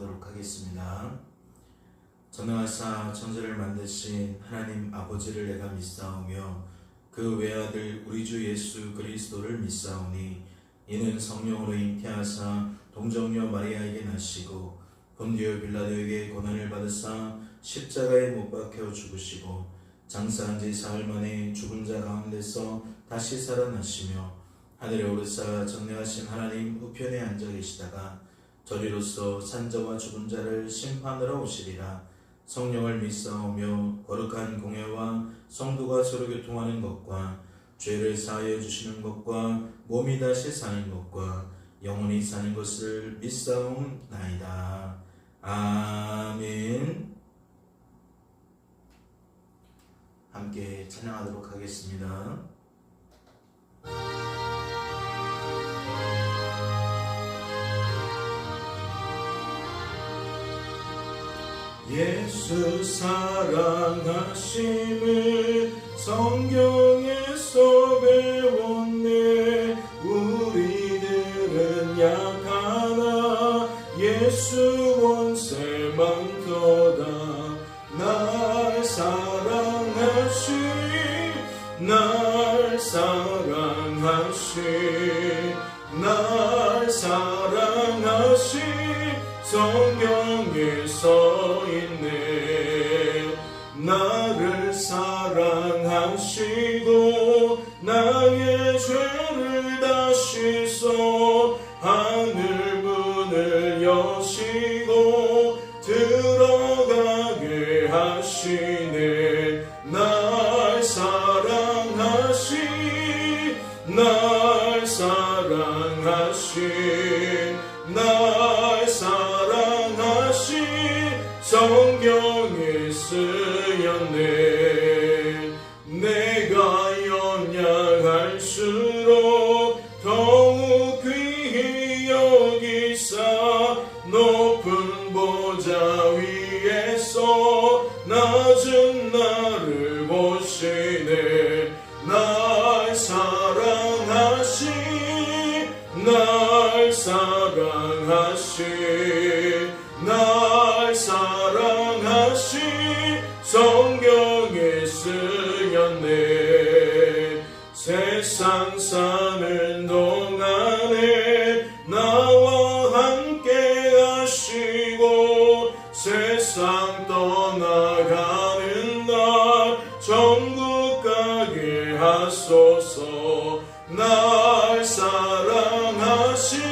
찬양하도록 하겠습니다. 전능하사 천지를 만드신 하나님 아버지를 내가 믿사오며 그 외아들 우리 주 예수 그리스도를 믿사오니 이는 성령으로 잉태하사 동정녀 마리아에게 나시고 본디오 빌라도에게 고난을 받으사 십자가에 못 박혀 죽으시고 장사한 지 사흘 만에 죽은 자 가운데서 다시 살아나시며 하늘에 오르사 전능하신 하나님 우편에 앉아 계시다가 저리로서 산자와 죽은 자를 심판하러 오시리라. 성령을 믿사오며 거룩한 공예와 성도가 서로 교통하는 것과 죄를 사하여 주시는 것과 몸이 다시 사는 것과 영원히 사는 것을 믿사옵나이다. 아멘. 함께 찬양하도록 하겠습니다. 예수 사랑하심을 성경에서 배웠네. 우리들은 약하나 예수 원세 많도다. 날 사랑하시 날 사랑하시 성경에 써있네. 나를 사랑하시고 나의 죄를 다 씻어 하늘 문을 여시고 들어가게 하시네. 날 사랑하시 성경에 쓰였네. 내가 연약할수록 더욱 귀히 여기사 높은 보좌 위에서 낮은 나를 보시네. 날 사랑하시 성경에 쓰였네. 세상 사는 동안에 나와 함께 하시고 세상 떠나가는 날 천국 가게 하소서. 날 사랑하시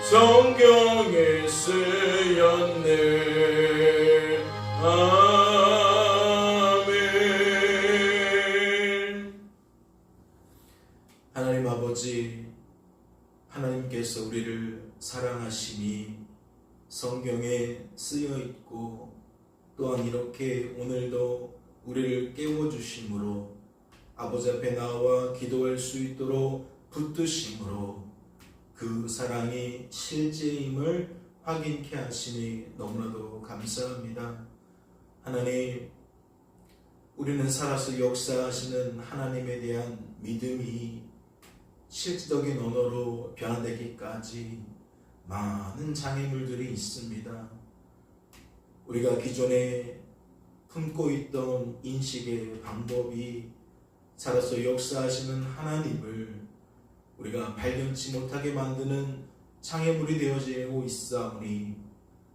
성경에 쓰였네. 아멘. 하나님 아버지, 하나님께서 우리를 사랑하심이 성경에 쓰여있고 또한 이렇게 오늘도 우리를 깨워주심으로 아버지 앞에 나와 기도할 수 있도록 붙드심으로 그 사랑이 실제임을 확인케 하시니 너무나도 감사합니다. 하나님, 우리는 살아서 역사하시는 하나님에 대한 믿음이 실질적인 언어로 변화되기까지 많은 장애물들이 있습니다. 우리가 기존에 품고 있던 인식의 방법이 살아서 역사하시는 하나님을 우리가 발견치 못하게 만드는 장애물이 되어지고 있사오니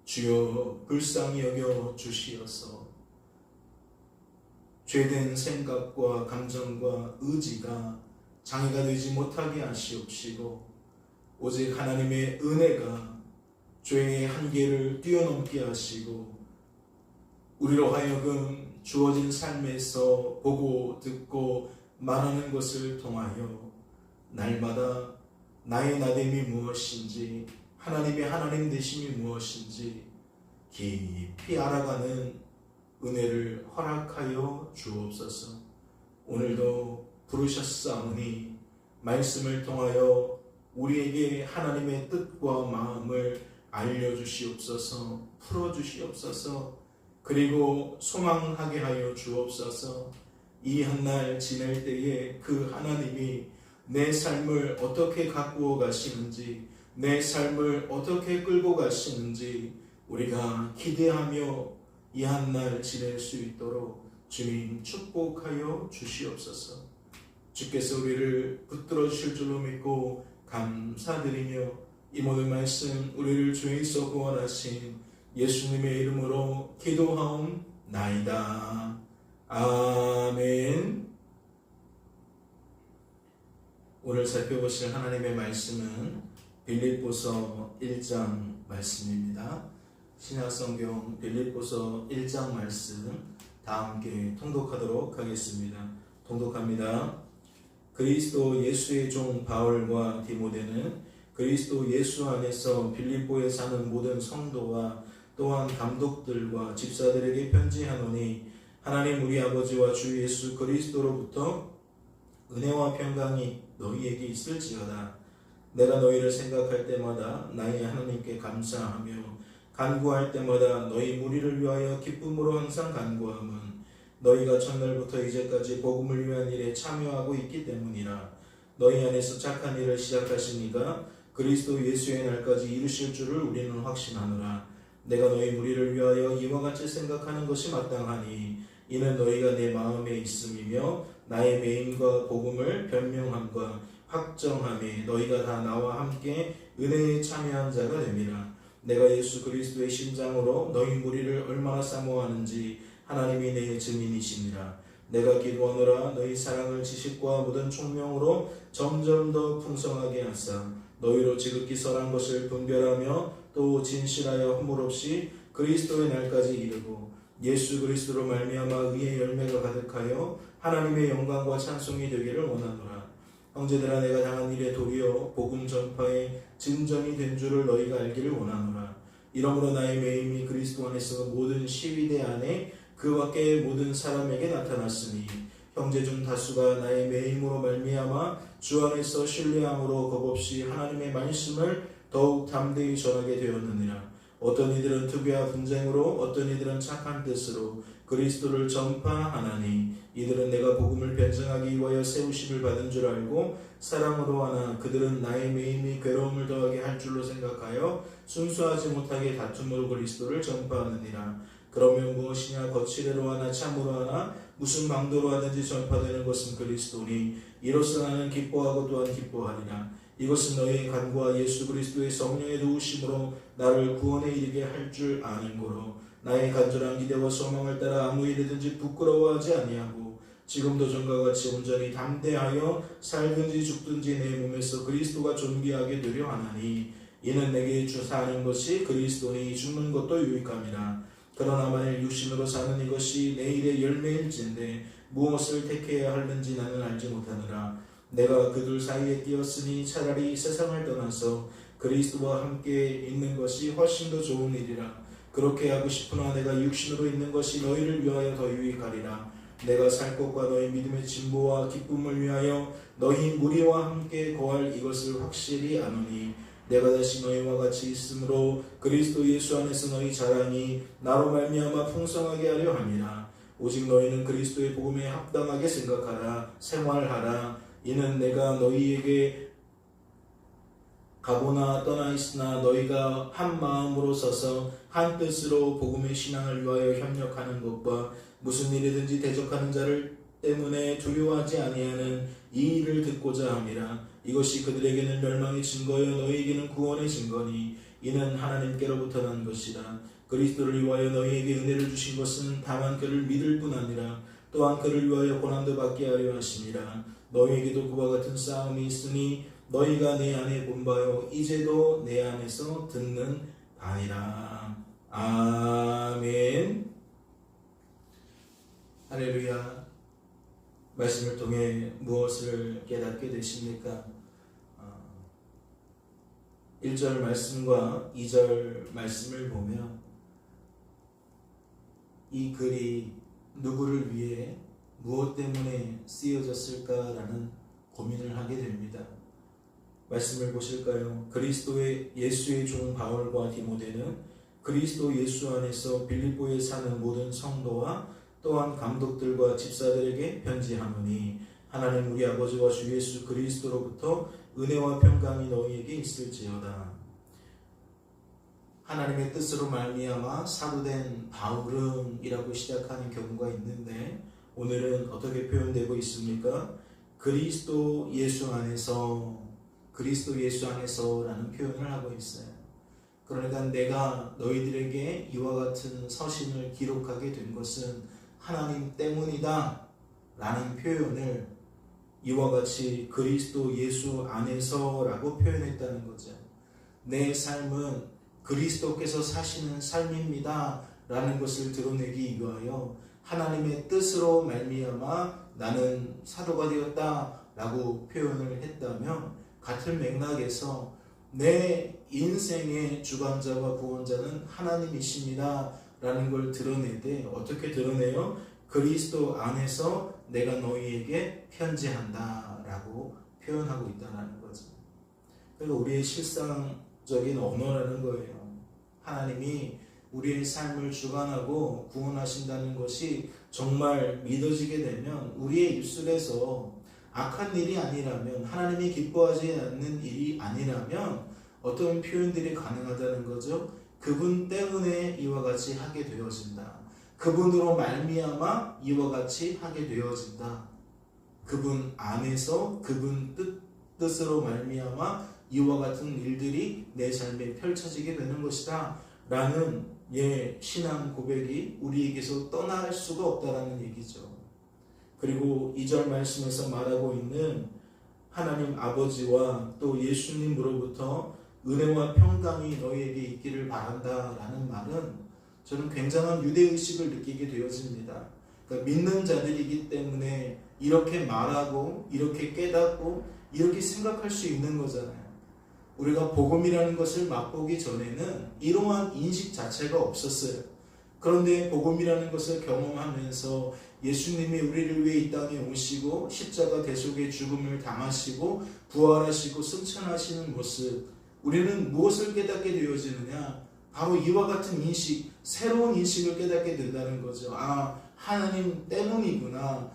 주여 불쌍히 여겨 주시어서 죄된 생각과 감정과 의지가 장애가 되지 못하게 하시옵시고 오직 하나님의 은혜가 죄의 한계를 뛰어넘게 하시고 우리로 하여금 주어진 삶에서 보고 듣고 말하는 것을 통하여 날마다 나의 나됨이 무엇인지 하나님의 하나님 되심이 무엇인지 깊이 알아가는 은혜를 허락하여 주옵소서. 오늘도 부르셨사오니 말씀을 통하여 우리에게 하나님의 뜻과 마음을 알려주시옵소서. 풀어주시옵소서. 그리고 소망하게 하여 주옵소서. 이 한날 지낼 때에 그 하나님이 내 삶을 어떻게 가꾸어 가시는지, 내 삶을 어떻게 끌고 가시는지 우리가 기대하며 이 한날 지낼 수 있도록 주님 축복하여 주시옵소서. 주께서 우리를 붙들어 주실 줄로 믿고 감사드리며 이 모든 말씀 우리를 주에서 구원하신 예수님의 이름으로 기도하옵나이다. 아멘. 오늘 살펴보실 하나님의 말씀은 빌립보서 1장 말씀입니다. 신약성경 빌립보서 1장 말씀 다 함께 통독하도록 하겠습니다. 통독합니다. 그리스도 예수의 종 바울과 디모데는 그리스도 예수 안에서 빌립보에 사는 모든 성도와 또한 감독들과 집사들에게 편지하노니 하나님 우리 아버지와 주 예수 그리스도로부터 은혜와 평강이 너희에게 있을지어다. 내가 너희를 생각할 때마다 나의 하나님께 감사하며 간구할 때마다 너희 무리를 위하여 기쁨으로 항상 간구함은 너희가 첫날부터 이제까지 복음을 위한 일에 참여하고 있기 때문이라. 너희 안에서 착한 일을 시작하신 이가 그리스도 예수의 날까지 이루실 줄을 우리는 확신하노라. 내가 너희 무리를 위하여 이와 같이 생각하는 것이 마땅하니 이는 너희가 내 마음에 있음이며 나의 매임과 복음을 변명함과 확정함에 너희가 다 나와 함께 은혜에 참여한 자가 됨이라. 내가 예수 그리스도의 심장으로 너희 무리를 얼마나 사모하는지 하나님이 내 증인이시니라. 내가 기도하노라. 너희 사랑을 지식과 모든 총명으로 점점 더 풍성하게 하사 너희로 지극히 선한 것을 분별하며 또 진실하여 허물 없이 그리스도의 날까지 이르고 예수 그리스도로 말미암아 의의 열매가 가득하여 하나님의 영광과 찬송이 되기를 원하노라. 형제들아 내가 당한 일에 도리어 복음 전파에 진전이 된 줄을 너희가 알기를 원하노라. 이러므로 나의 매임이 그리스도 안에서 모든 시위대 안에 그 밖의 모든 사람에게 나타났으니 형제 중 다수가 나의 매임으로 말미암아 주 안에서 신뢰함으로 겁없이 하나님의 말씀을 더욱 담대히 전하게 되었느니라. 어떤 이들은 투비와 분쟁으로 어떤 이들은 착한 뜻으로 그리스도를 전파하나니 이들은 내가 복음을 변증하기 위하여 세우심을 받은 줄 알고 사랑으로 하나 그들은 나의 매임이 괴로움을 더하게 할 줄로 생각하여 순수하지 못하게 다툼으로 그리스도를 전파하느니라. 그러면 무엇이냐 거칠애로 하나 참으로 하나 무슨 방도로 하든지 전파되는 것은 그리스도니 이로써 나는 기뻐하고 또한 기뻐하리라. 이것은 너희의 간구와 예수 그리스도의 성령의 도우심으로 나를 구원에 이르게 할 줄 아는 고로 나의 간절한 기대와 소망을 따라 아무 일이든지 부끄러워하지 아니하고 지금도 전과 같이 온전히 담대하여 살든지 죽든지 내 몸에서 그리스도가 존귀하게 되려 하나니 이는 내게 사는 것이 그리스도니 죽는 것도 유익함이라. 그러나 만일 육신으로 사는 이것이 내 일의 열매일진데 무엇을 택해야 하는지 나는 알지 못하느라. 내가 그들 사이에 끼었으니 차라리 세상을 떠나서 그리스도와 함께 있는 것이 훨씬 더 좋은 일이라. 그렇게 하고 싶으나 내가 육신으로 있는 것이 너희를 위하여 더 유익하리라. 내가 살 것과 너희 믿음의 진보와 기쁨을 위하여 너희 무리와 함께 거할 이것을 확실히 아노니 내가 다시 너희와 같이 있으므로 그리스도 예수 안에서 너희 자랑이 나로 말미암아 풍성하게 하려 함이라. 오직 너희는 그리스도의 복음에 합당하게 생각하라. 생활하라. 이는 내가 너희에게 가보나 떠나 있으나 너희가 한 마음으로 서서 한 뜻으로 복음의 신앙을 위하여 협력하는 것과 무슨 일이든지 대적하는 자를 때문에 두려워하지 아니하는 이 일을 듣고자 함이라. 이것이 그들에게는 멸망의 증거여 너희에게는 구원의 증거니 이는 하나님께로부터 난 것이라. 그리스도를 위하여 너희에게 은혜를 주신 것은 다만 그를 믿을 뿐 아니라 또한 그를 위하여 고난도 받게 하려 하심이라. 너희에게도 그와 같은 싸움이 있으니 너희가 내 안에 본 바요 이제도 내 안에서 듣는 바니라. 아멘. 할렐루야. 말씀을 통해 무엇을 깨닫게 되십니까? 1절 말씀과 2절 말씀을 보면 이 글이 누구를 위해 무엇 때문에 쓰여졌을까라는 고민을 하게 됩니다. 말씀을 보실까요? 그리스도의 예수의 종 바울과 디모데는 그리스도 예수 안에서 빌립보에 사는 모든 성도와 또한 감독들과 집사들에게 편지하노니 하나님 우리 아버지와 주 예수 그리스도로부터 은혜와 평강이 너희에게 있을지어다. 하나님의 뜻으로 말미암아 사도된 바울은이라고 시작하는 경우가 있는데 오늘은 어떻게 표현되고 있습니까? 그리스도 예수 안에서라는 표현을 하고 있어요. 그러니까 내가 너희들에게 이와 같은 서신을 기록하게 된 것은 하나님 때문이다 라는 표현을 이와 같이 그리스도 예수 안에서라고 표현했다는 거죠. 내 삶은 그리스도께서 사시는 삶입니다 라는 것을 드러내기 위하여 하나님의 뜻으로 말미암아 나는 사도가 되었다 라고 표현을 했다면 같은 맥락에서 내 인생의 주관자와 구원자는 하나님이십니다 라는 걸 드러내되 어떻게 드러내요? 그리스도 안에서 내가 너희에게 편지한다 라고 표현하고 있다는 거죠. 그러니까 우리의 실상적인 언어라는 거예요. 하나님이 우리의 삶을 주관하고 구원하신다는 것이 정말 믿어지게 되면 우리의 입술에서 악한 일이 아니라면 하나님이 기뻐하지 않는 일이 아니라면 어떤 표현들이 가능하다는 거죠. 그분 때문에 이와 같이 하게 되어진다. 그분으로 말미암아 이와 같이 하게 되어진다. 그분 안에서 그분 뜻으로 말미암아 이와 같은 일들이 내 삶에 펼쳐지게 되는 것이다 라는 신앙 고백이 우리에게서 떠날 수가 없다라는 얘기죠. 그리고 2절 말씀에서 말하고 있는 하나님 아버지와 또 예수님으로부터 은혜와 평강이 너희에게 있기를 바란다 라는 말은 저는 굉장한 유대의식을 느끼게 되어집니다. 그러니까 믿는 자들이기 때문에 이렇게 말하고 이렇게 깨닫고 이렇게 생각할 수 있는 거잖아요. 우리가 복음이라는 것을 맛보기 전에는 이러한 인식 자체가 없었어요. 그런데 복음이라는 것을 경험하면서 예수님이 우리를 위해 이 땅에 오시고 십자가 대속의 죽음을 당하시고 부활하시고 승천하시는 모습, 우리는 무엇을 깨닫게 되어지느냐? 바로 이와 같은 인식, 새로운 인식을 깨닫게 된다는 거죠. 하나님 때문이구나.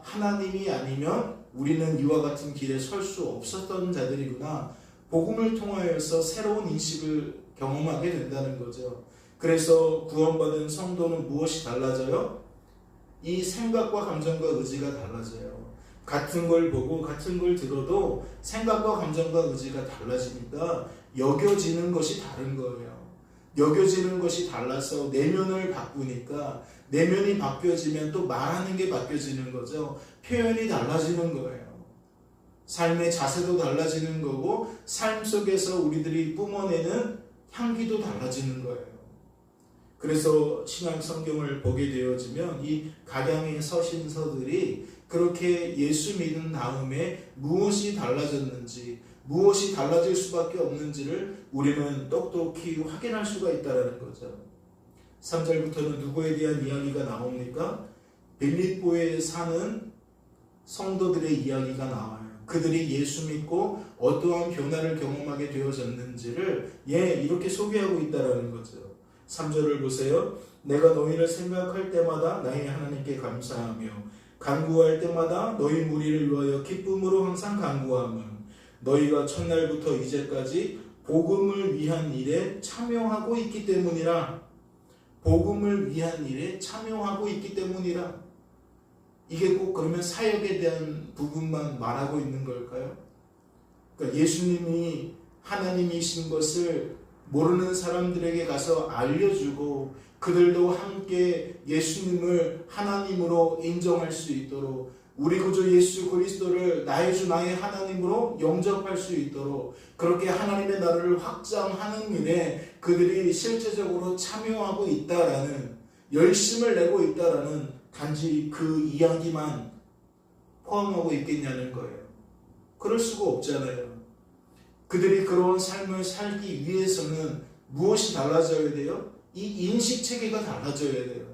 하나님이 아니면 우리는 이와 같은 길에 설 수 없었던 자들이구나. 복음을 통하여서 새로운 인식을 경험하게 된다는 거죠. 그래서 구원받은 성도는 무엇이 달라져요? 이 생각과 감정과 의지가 달라져요. 같은 걸 보고 같은 걸 들어도 생각과 감정과 의지가 달라지니까 여겨지는 것이 다른 거예요. 여겨지는 것이 달라서 내면을 바꾸니까 내면이 바뀌어지면 또 말하는 게 바뀌어지는 거죠. 표현이 달라지는 거예요. 삶의 자세도 달라지는 거고 삶 속에서 우리들이 뿜어내는 향기도 달라지는 거예요. 그래서 신약 성경을 보게 되어지면 이 각양의 서신서들이 그렇게 예수 믿은 다음에 무엇이 달라졌는지, 무엇이 달라질 수밖에 없는지를 우리는 똑똑히 확인할 수가 있다는 거죠. 3절부터는 누구에 대한 이야기가 나옵니까? 빌립보에 사는 성도들의 이야기가 나와요. 그들이 예수 믿고 어떠한 변화를 경험하게 되어졌는지를 이렇게 소개하고 있다는 거죠. 3절을 보세요. 내가 너희를 생각할 때마다 나의 하나님께 감사하며 간구할 때마다 너희 무리를 위하여 기쁨으로 항상 간구함은 너희가 첫날부터 이제까지 복음을 위한 일에 참여하고 있기 때문이라. 복음을 위한 일에 참여하고 있기 때문이라. 이게 꼭 그러면 사역에 대한 부분만 말하고 있는 걸까요? 그러니까 예수님이 하나님이신 것을 모르는 사람들에게 가서 알려주고 그들도 함께 예수님을 하나님으로 인정할 수 있도록 우리 구주 예수 그리스도를 나의 주 나의 하나님으로 영접할 수 있도록 그렇게 하나님의 나라를 확장하는 일에 그들이 실제적으로 참여하고 있다라는 열심을 내고 있다라는 단지 그 이야기만 포함하고 있겠냐는 거예요. 그럴 수가 없잖아요. 그들이 그런 삶을 살기 위해서는 무엇이 달라져야 돼요? 이 인식체계가 달라져야 돼요.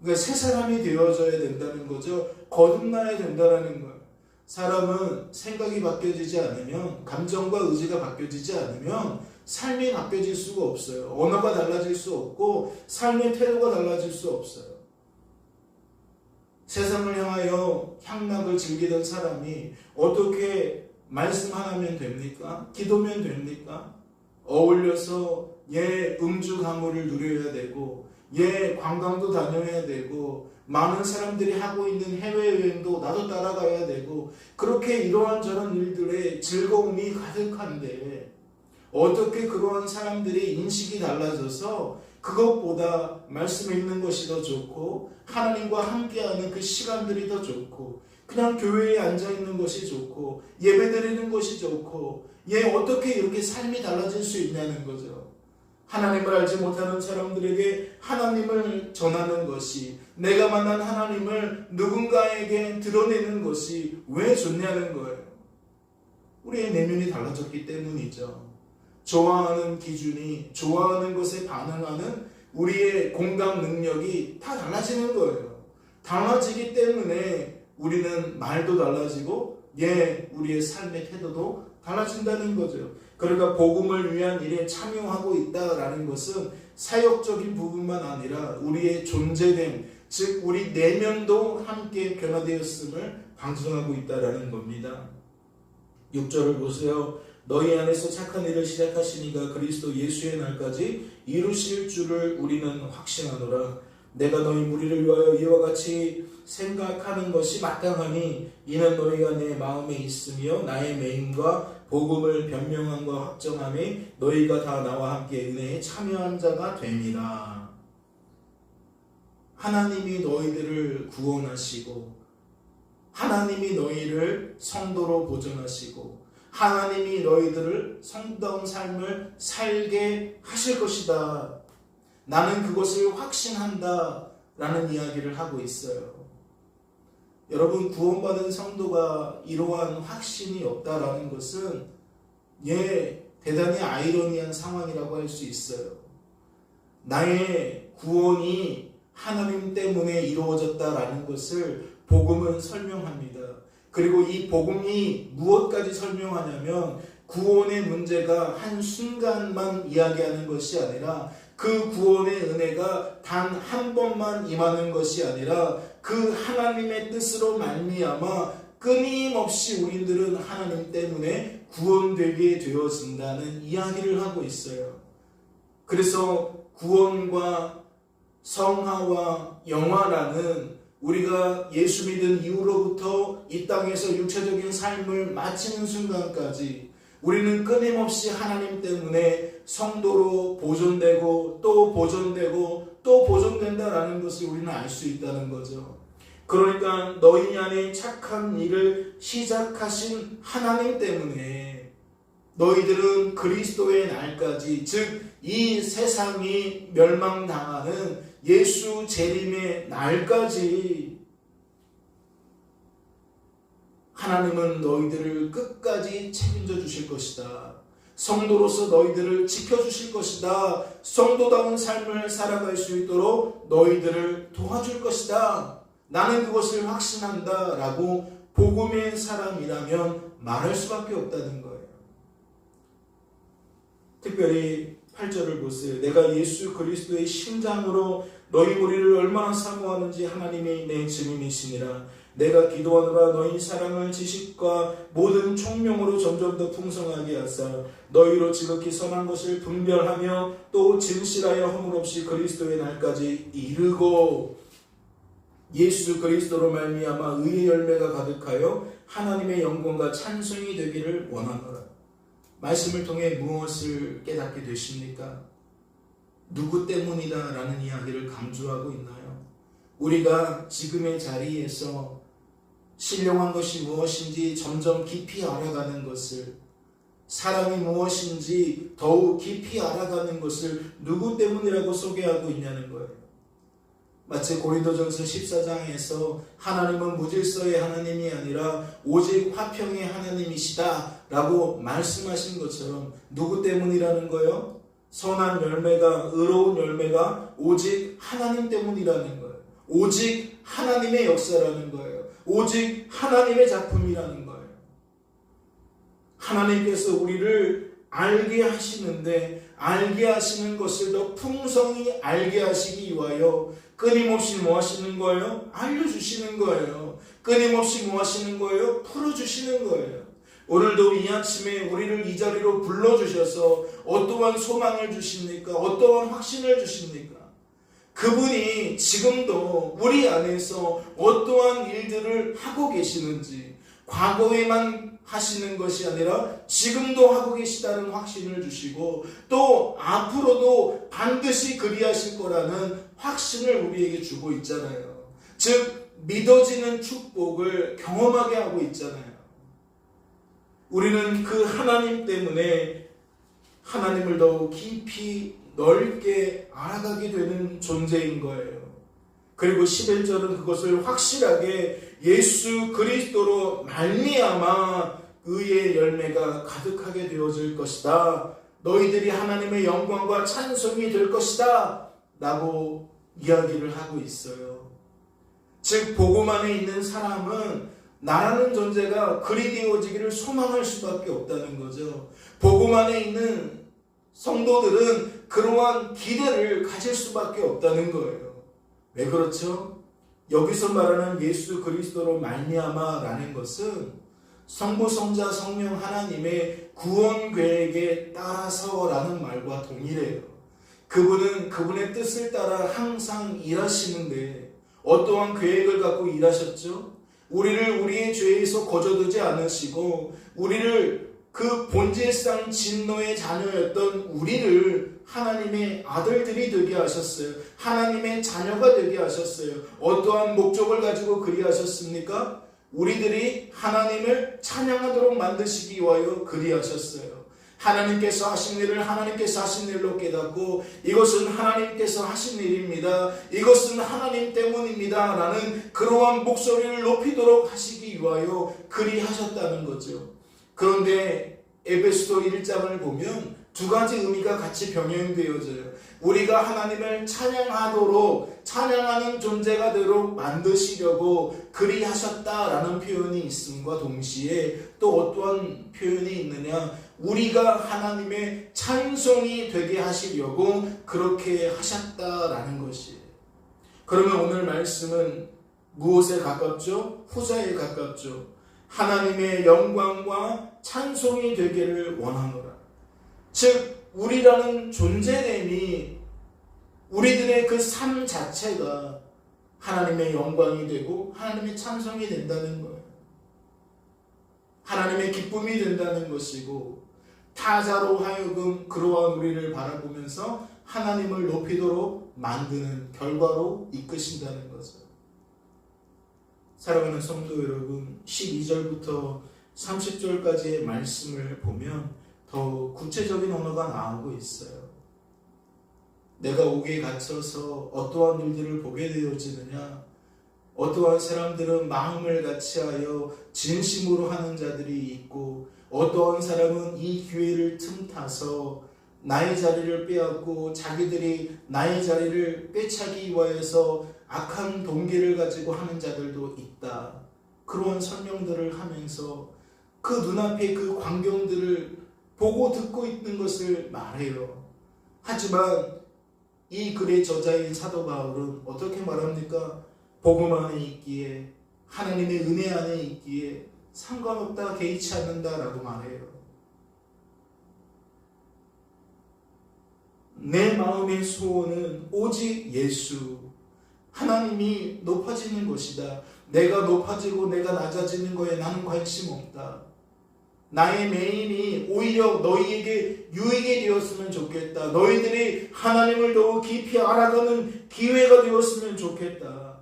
그러니까 새 사람이 되어져야 된다는 거죠. 거듭나야 된다는 거예요. 사람은 생각이 바뀌어지지 않으면, 감정과 의지가 바뀌어지지 않으면 삶이 바뀌어질 수가 없어요. 언어가 달라질 수 없고 삶의 태도가 달라질 수 없어요. 세상을 향하여 향락을 즐기던 사람이 어떻게 말씀 하나면 됩니까? 기도면 됩니까? 어울려서 음주 가물을 누려야 되고 관광도 다녀야 되고 많은 사람들이 하고 있는 해외여행도 나도 따라가야 되고 그렇게 이러한저런 일들에 즐거움이 가득한데 어떻게 그러한 사람들이 인식이 달라져서 그것보다 말씀 읽는 것이 더 좋고 하나님과 함께하는 그 시간들이 더 좋고 그냥 교회에 앉아있는 것이 좋고 예배드리는 것이 좋고 어떻게 이렇게 삶이 달라질 수 있냐는 거죠. 하나님을 알지 못하는 사람들에게 하나님을 전하는 것이 내가 만난 하나님을 누군가에게 드러내는 것이 왜 좋냐는 거예요. 우리의 내면이 달라졌기 때문이죠. 좋아하는 기준이 좋아하는 것에 반응하는 우리의 공감 능력이 다 달라지는 거예요. 달라지기 때문에 우리는 말도 달라지고 우리의 삶의 태도도 달라진다는 거죠. 그러니까 복음을 위한 일에 참여하고 있다라는 것은 사역적인 부분만 아니라 우리의 존재됨, 즉 우리 내면도 함께 변화되었음을 방증하고 있다라는 겁니다. 6절을 보세요. 너희 안에서 착한 일을 시작하시니가 그리스도 예수의 날까지 이루실 줄을 우리는 확신하노라. 내가 너희 무리를 위하여 이와 같이 생각하는 것이 마땅하니 이는 너희가 내 마음에 있으며 나의 매임과 복음을 변명함과 확정함이 너희가 다 나와 함께 은혜에 참여한 자가 됩니다. 하나님이 너희들을 구원하시고 하나님이 너희를 성도로 보존하시고 하나님이 너희들을 성다운 삶을 살게 하실 것이다. 나는 그것을 확신한다 라는 이야기를 하고 있어요. 여러분, 구원받은 성도가 이러한 확신이 없다라는 것은 대단히 아이러니한 상황이라고 할 수 있어요. 나의 구원이 하나님 때문에 이루어졌다라는 것을 복음은 설명합니다. 그리고 이 복음이 무엇까지 설명하냐면 구원의 문제가 한순간만 이야기하는 것이 아니라 그 구원의 은혜가 단 한 번만 임하는 것이 아니라 그 하나님의 뜻으로 말미암아 끊임없이 우리들은 하나님 때문에 구원되게 되어진다는 이야기를 하고 있어요. 그래서 구원과 성화와 영화라는 우리가 예수 믿은 이후로부터 이 땅에서 육체적인 삶을 마치는 순간까지 우리는 끊임없이 하나님 때문에 성도로 보존되고 또 보존되고 또 보존된다라는 것을 우리는 알 수 있다는 거죠. 그러니까 너희 안에 착한 일을 시작하신 하나님 때문에 너희들은 그리스도의 날까지, 즉 이 세상이 멸망당하는 예수 재림의 날까지 하나님은 너희들을 끝까지 책임져 주실 것이다. 성도로서 너희들을 지켜주실 것이다. 성도다운 삶을 살아갈 수 있도록 너희들을 도와줄 것이다. 나는 그것을 확신한다 라고 복음의 사람이라면 말할 수밖에 없다는 거예요. 특별히 8절을 보세요. 내가 예수 그리스도의 심장으로 너희 무리를 얼마나 사모하는지 하나님이 내 증인이시니라. 내가 기도하노라. 너희 사랑을 지식과 모든 총명으로 점점 더 풍성하게 하사 너희로 지극히 선한 것을 분별하며 또 진실하여 허물 없이 그리스도의 날까지 이르고 예수 그리스도로 말미암아 의의 열매가 가득하여 하나님의 영광과 찬송이 되기를 원하노라. 말씀을 통해 무엇을 깨닫게 되십니까? 누구 때문이다 라는 이야기를 강조하고 있나요? 우리가 지금의 자리에서 신령한 것이 무엇인지 점점 깊이 알아가는 것을, 사랑이 무엇인지 더욱 깊이 알아가는 것을 누구 때문이라고 소개하고 있냐는 거예요. 마치 고린도전서 14장에서 하나님은 무질서의 하나님이 아니라 오직 화평의 하나님이시다 라고 말씀하신 것처럼 누구 때문이라는 거예요? 선한 열매가, 의로운 열매가 오직 하나님 때문이라는 거예요. 오직 하나님의 역사라는 거예요. 오직 하나님의 작품이라는 거예요. 하나님께서 우리를 알게 하시는데 알게 하시는 것을 더 풍성히 알게 하시기 위하여 끊임없이 뭐 하시는 거예요? 알려주시는 거예요. 끊임없이 뭐 하시는 거예요? 풀어주시는 거예요. 오늘도 이 아침에 우리를 이 자리로 불러주셔서 어떠한 소망을 주십니까? 어떠한 확신을 주십니까? 그분이 지금도 우리 안에서 어떠한 일들을 하고 계시는지, 과거에만 하시는 것이 아니라 지금도 하고 계시다는 확신을 주시고 또 앞으로도 반드시 그리하실 거라는 확신을 우리에게 주고 있잖아요. 즉 믿어지는 축복을 경험하게 하고 있잖아요. 우리는 그 하나님 때문에 하나님을 더욱 깊이 넓게 알아가게 되는 존재인 거예요. 그리고 11절은 그것을 확실하게 예수 그리스도로 말미암아 의의 열매가 가득하게 되어질 것이다. 너희들이 하나님의 영광과 찬송이 될 것이다. 라고 이야기를 하고 있어요. 즉 복음 안에 있는 사람은 나라는 존재가 그리 되어지기를 소망할 수밖에 없다는 거죠. 복음 안에 있는 성도들은 그러한 기대를 가질 수밖에 없다는 거예요. 왜 그렇죠? 여기서 말하는 예수 그리스도로 말미암아라는 것은 성부, 성자, 성령 하나님의 구원 계획에 따라서라는 말과 동일해요. 그분은 그분의 뜻을 따라 항상 일하시는데 어떠한 계획을 갖고 일하셨죠? 우리를 우리의 죄에서 거저두지 않으시고 우리를 그 본질상 진노의 자녀였던 우리를 하나님의 아들들이 되게 하셨어요. 하나님의 자녀가 되게 하셨어요. 어떠한 목적을 가지고 그리 하셨습니까? 우리들이 하나님을 찬양하도록 만드시기 위하여 그리 하셨어요. 하나님께서 하신 일을 하나님께서 하신 일로 깨닫고 이것은 하나님께서 하신 일입니다. 이것은 하나님 때문입니다. 라는 그러한 목소리를 높이도록 하시기 위하여 그리 하셨다는 거죠. 그런데 에베소서 1장을 보면 두 가지 의미가 같이 병행되어져요. 우리가 하나님을 찬양하도록 찬양하는 존재가 되도록 만드시려고 그리 하셨다라는 표현이 있음과 동시에 또 어떠한 표현이 있느냐, 우리가 하나님의 찬송이 되게 하시려고 그렇게 하셨다라는 것이에요. 그러면 오늘 말씀은 무엇에 가깝죠? 후자에 가깝죠. 하나님의 영광과 찬송이 되기를 원하노라. 즉 우리라는 존재됨이, 우리들의 그 삶 자체가 하나님의 영광이 되고 하나님의 찬송이 된다는 거예요. 하나님의 기쁨이 된다는 것이고 타자로 하여금 그러한 우리를 바라보면서 하나님을 높이도록 만드는 결과로 이끄신다는 거죠. 사랑하는 성도 여러분, 12절부터 30절까지의 말씀을 보면 더 구체적인 언어가 나오고 있어요. 내가 옥에 갇혀서 어떠한 일들을 보게 되어지느냐, 어떠한 사람들은 마음을 같이하여 진심으로 하는 자들이 있고 어떠한 사람은 이 기회를 틈타서 나의 자리를 빼앗고 자기들이 나의 자리를 빼차기 위해서 악한 동기를 가지고 하는 자들도 있다. 그러한 설명들을 하면서 그 눈앞에 그 광경들을 보고 듣고 있는 것을 말해요. 하지만 이 글의 저자인 사도 바울은 어떻게 말합니까? 복음 안에 있기에, 하나님의 은혜 안에 있기에 상관없다, 개의치 않는다라고 말해요. 내 마음의 소원은 오직 예수, 하나님이 높아지는 것이다. 내가 높아지고 내가 낮아지는 거에 나는 관심 없다. 나의 메인이 오히려 너희에게 유익이 되었으면 좋겠다. 너희들이 하나님을 더욱 깊이 알아가는 기회가 되었으면 좋겠다.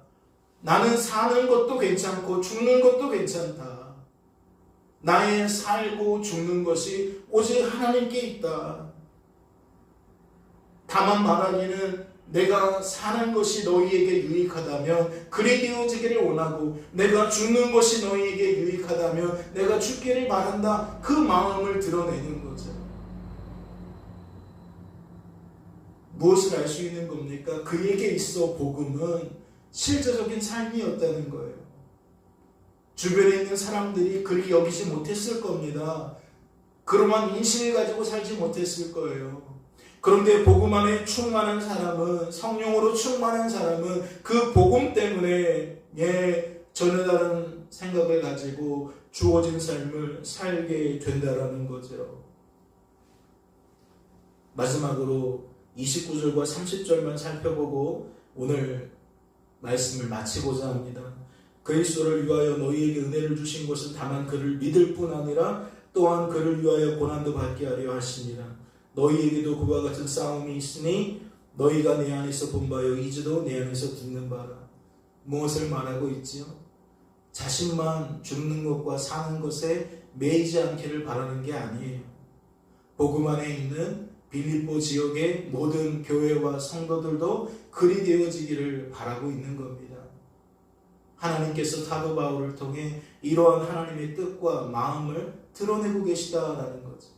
나는 사는 것도 괜찮고 죽는 것도 괜찮다. 나의 살고 죽는 것이 오직 하나님께 있다. 다만 말하기는 내가 사는 것이 너희에게 유익하다면 그리 되어지기를 원하고 내가 죽는 것이 너희에게 유익하다면 내가 죽기를 바란다. 그 마음을 드러내는 거죠. 무엇을 알 수 있는 겁니까? 그에게 있어 복음은 실제적인 삶이었다는 거예요. 주변에 있는 사람들이 그리 여기지 못했을 겁니다. 그러한 인식을 가지고 살지 못했을 거예요. 그런데 복음 안에 충만한 사람은, 성령으로 충만한 사람은 그 복음 때문에 전혀 다른 생각을 가지고 주어진 삶을 살게 된다라는 거죠. 마지막으로 29절과 30절만 살펴보고 오늘 말씀을 마치고자 합니다. 그리스도를 위하여 너희에게 은혜를 주신 것은 다만 그를 믿을 뿐 아니라 또한 그를 위하여 고난도 받게 하려 하십니다. 너희에게도 그와 같은 싸움이 있으니 너희가 내 안에서 본 바요 이제도 내 안에서 듣는 바라. 무엇을 말하고 있지요? 자신만 죽는 것과 사는 것에 매이지 않기를 바라는 게 아니에요. 복음 안에 있는 빌립보 지역의 모든 교회와 성도들도 그리 되어지기를 바라고 있는 겁니다. 하나님께서 사도 바울을 통해 이러한 하나님의 뜻과 마음을 드러내고 계시다라는 거죠.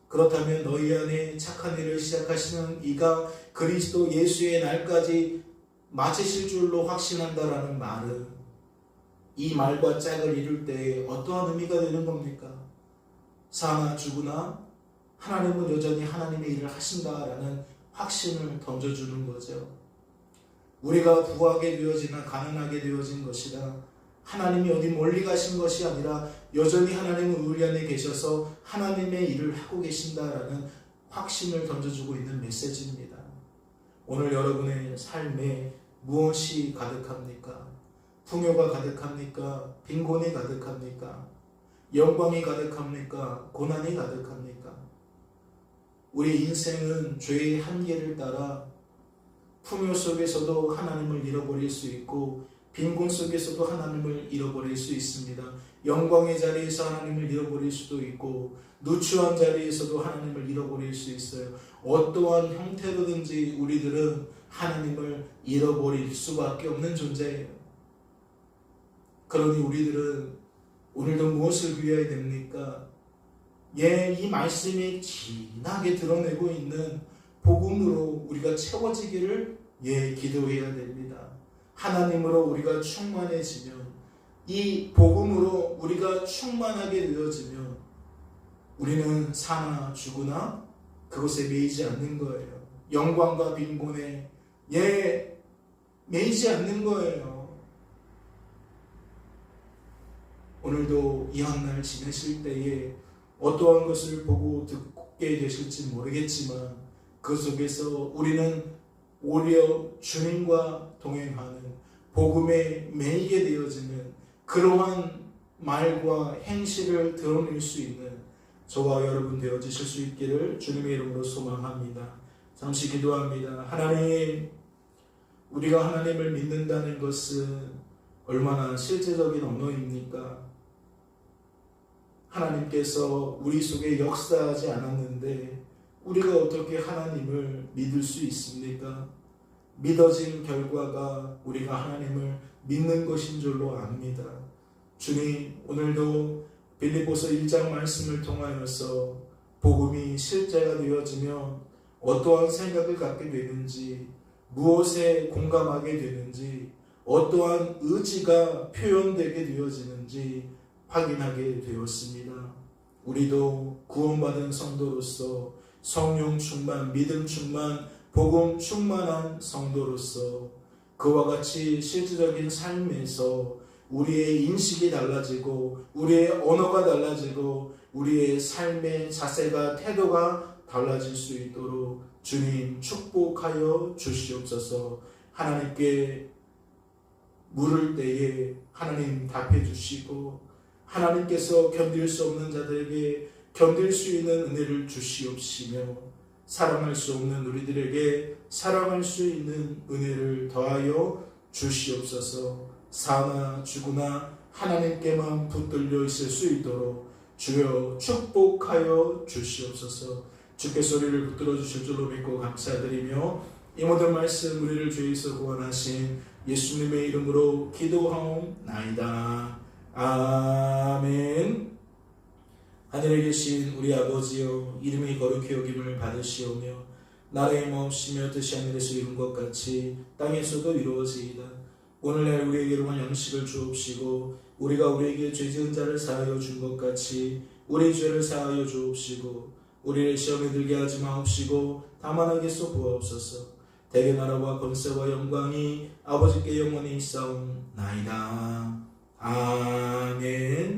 그렇다면 너희 안에 착한 일을 시작하시는 이가 그리스도 예수의 날까지 마치실 줄로 확신한다라는 말은 이 말과 짝을 이룰 때 어떠한 의미가 되는 겁니까? 사나 죽으나 하나님은 여전히 하나님의 일을 하신다라는 확신을 던져주는 거죠. 우리가 부하게 되어지나 가난하게 되어진 것이라 하나님이 어디 멀리 가신 것이 아니라 여전히 하나님은 우리 안에 계셔서 하나님의 일을 하고 계신다라는 확신을 던져주고 있는 메시지입니다. 오늘 여러분의 삶에 무엇이 가득합니까? 풍요가 가득합니까? 빈곤이 가득합니까? 영광이 가득합니까? 고난이 가득합니까? 우리 인생은 죄의 한계를 따라 풍요 속에서도 하나님을 잃어버릴 수 있고 빈곤 속에서도 하나님을 잃어버릴 수 있습니다. 영광의 자리에서 하나님을 잃어버릴 수도 있고 누추한 자리에서도 하나님을 잃어버릴 수 있어요. 어떠한 형태로든지 우리들은 하나님을 잃어버릴 수밖에 없는 존재예요. 그러니 우리들은 오늘도 무엇을 위해야 됩니까? 이 말씀이 진하게 드러내고 있는 복음으로 우리가 채워지기를 기도해야 됩니다. 하나님으로 우리가 충만해지면, 이 복음으로 우리가 충만하게 되어지면 우리는 사나 죽으나 그것에 매이지 않는 거예요. 영광과 빈곤에 매이지 않는 거예요. 오늘도 이 한 날 지내실 때에 어떠한 것을 보고 듣게 되실지 모르겠지만 그 속에서 우리는 오히려 주님과 동행하는 복음에 매이게 되어지는 그러한 말과 행실을 드러낼 수 있는 저와 여러분 되어지실 수 있기를 주님의 이름으로 소망합니다. 잠시 기도합니다. 하나님, 우리가 하나님을 믿는다는 것은 얼마나 실제적인 언어입니까? 하나님께서 우리 속에 역사하지 않았는데 우리가 어떻게 하나님을 믿을 수 있습니까? 믿어진 결과가 우리가 하나님을 믿는 것인 줄로 압니다. 주님, 오늘도 빌립보서 1장 말씀을 통하여서 복음이 실제가 되어지면 어떠한 생각을 갖게 되는지, 무엇에 공감하게 되는지, 어떠한 의지가 표현되게 되어지는지 확인하게 되었습니다. 우리도 구원받은 성도로서 성령 충만, 믿음 충만, 복음 충만한 성도로서 그와 같이 실질적인 삶에서 우리의 인식이 달라지고 우리의 언어가 달라지고 우리의 삶의 자세가, 태도가 달라질 수 있도록 주님 축복하여 주시옵소서. 하나님께 물을 때에 하나님 답해 주시고 하나님께서 견딜 수 없는 자들에게 견딜 수 있는 은혜를 주시옵시며 사랑할 수 없는 우리들에게 사랑할 수 있는 은혜를 더하여 주시옵소서. 사나 죽으나 하나님께만 붙들려 있을 수 있도록 주여 축복하여 주시옵소서. 주께서 우리를 붙들어 주실 줄로 믿고 감사드리며 이 모든 말씀 우리를 죄에서 구원하신 예수님의 이름으로 기도하옵나이다. 아멘. 하늘에 계신 우리 아버지여, 이름이 거룩히 여김을 받으시오며 나라의 마옵시며 뜻이 하늘에서 이룬 것 같이 땅에서도 이루어지이다. 오늘날 우리에게로만 양식을 주옵시고 우리가 우리에게 죄 지은 자를 사하여 준 것 같이 우리 죄를 사하여 주옵시고 우리를 시험에 들게 하지 마옵시고 다만 악에서 구하옵소서. 대개 나라와 권세와 영광이 아버지께 영원히 있사옵나이다. 아멘.